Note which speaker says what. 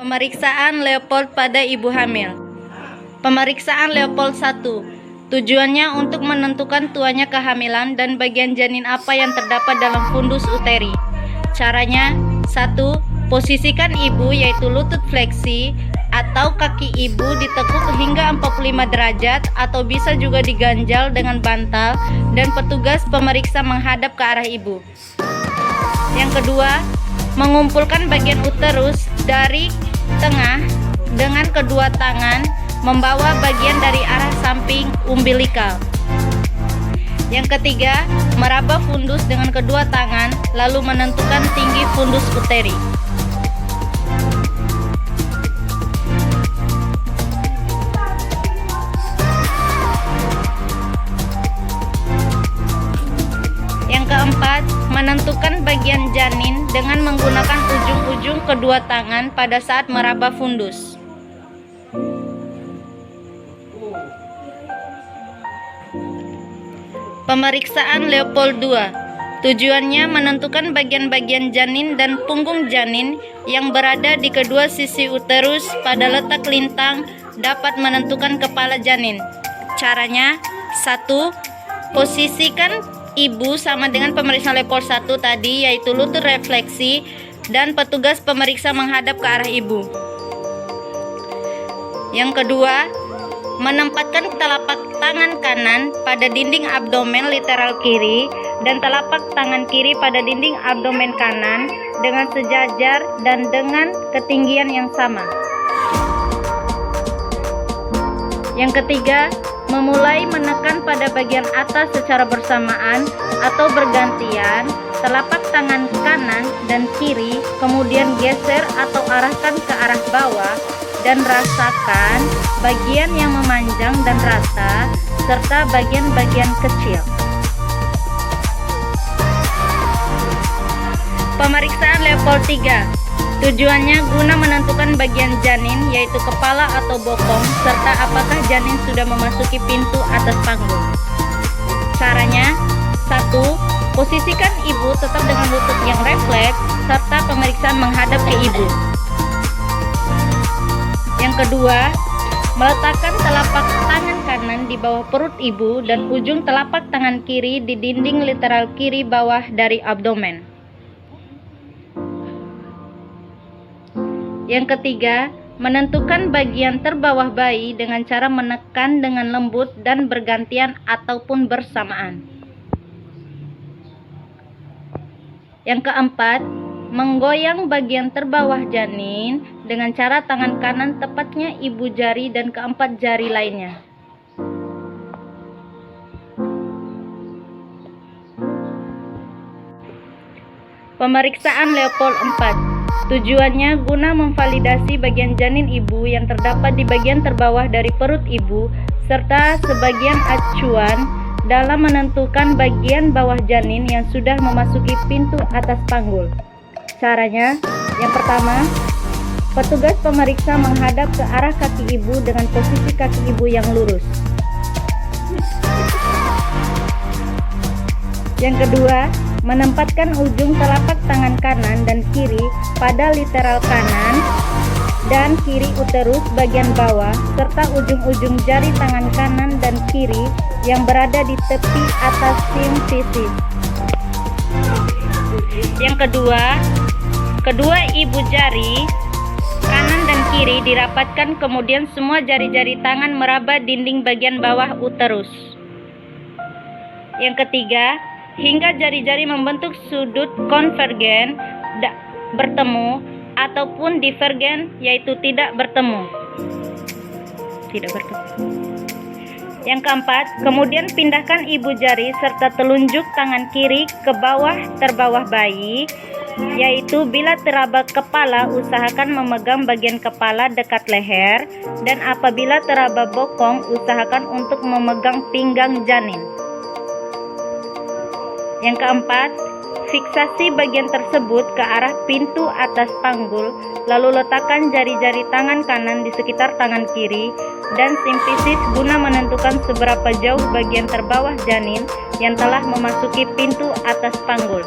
Speaker 1: Pemeriksaan Leopold pada ibu hamil. Pemeriksaan Leopold 1. Tujuannya untuk menentukan tuanya kehamilan dan bagian janin apa yang terdapat dalam fundus uteri. Caranya: 1. Posisikan ibu yaitu lutut fleksi atau kaki ibu ditekuk hingga 45 derajat atau bisa juga diganjal dengan bantal dan petugas pemeriksa menghadap ke arah ibu. Yang kedua, mengumpulkan bagian uterus dari tengah dengan kedua tangan membawa bagian dari arah samping umbilikal. Yang ketiga, meraba fundus dengan kedua tangan lalu menentukan tinggi fundus uteri. Yang keempat, menentukan bagian janin dengan menggunakan ujung-ujung kedua tangan pada saat meraba fundus. Pemeriksaan Leopold 2. Tujuannya menentukan bagian-bagian janin dan punggung janin yang berada di kedua sisi uterus pada letak lintang dapat menentukan kepala janin. Caranya: 1. Posisikan ibu sama dengan pemeriksaan Leopold 1 tadi, yaitu lutut refleksi dan petugas pemeriksa menghadap ke arah ibu. Yang kedua, menempatkan telapak tangan kanan pada dinding abdomen literal kiri dan telapak tangan kiri pada dinding abdomen kanan dengan sejajar dan dengan ketinggian yang sama. Yang ketiga, memulai menekan pada bagian atas secara bersamaan atau bergantian telapak tangan kanan dan kiri, kemudian geser atau arahkan ke arah bawah dan rasakan bagian yang memanjang dan rata serta bagian-bagian kecil. Pemeriksaan Leopold 3. Tujuannya guna menentukan bagian janin yaitu kepala atau bokong serta apakah janin sudah memasuki pintu atas panggul. Caranya: 1. Posisikan ibu tetap dengan lutut yang refleks serta pemeriksaan menghadap ke ibu. Yang kedua, meletakkan telapak tangan kanan di bawah perut ibu dan ujung telapak tangan kiri di dinding literal kiri bawah dari abdomen. Yang ketiga, menentukan bagian terbawah bayi dengan cara menekan dengan lembut dan bergantian ataupun bersamaan. Yang keempat, menggoyang bagian terbawah janin dengan cara tangan kanan tepatnya ibu jari dan keempat jari lainnya. Pemeriksaan Leopold 4. Tujuannya guna memvalidasi bagian janin ibu yang terdapat di bagian terbawah dari perut ibu serta sebagian acuan dalam menentukan bagian bawah janin yang sudah memasuki pintu atas panggul. Caranya: yang pertama, petugas pemeriksa menghadap ke arah kaki ibu dengan posisi kaki ibu yang lurus. Yang kedua, menempatkan ujung telapak tangan kanan dan kiri pada literal kanan dan kiri uterus bagian bawah serta ujung-ujung jari tangan kanan dan kiri yang berada di tepi atas simfisis. Yang kedua, kedua ibu jari kanan dan kiri dirapatkan, kemudian semua jari-jari tangan meraba dinding bagian bawah uterus. Yang ketiga, hingga jari-jari membentuk sudut konvergen bertemu ataupun divergen, yaitu tidak bertemu. Yang keempat, kemudian pindahkan ibu jari serta telunjuk tangan kiri ke bawah terbawah bayi, yaitu bila teraba kepala usahakan memegang bagian kepala dekat leher, dan apabila teraba bokong usahakan untuk memegang pinggang janin. Yang keempat, fiksasi bagian tersebut ke arah pintu atas panggul, lalu letakkan jari-jari tangan kanan di sekitar tangan kiri dan simfisis guna menentukan seberapa jauh bagian terbawah janin yang telah memasuki pintu atas panggul.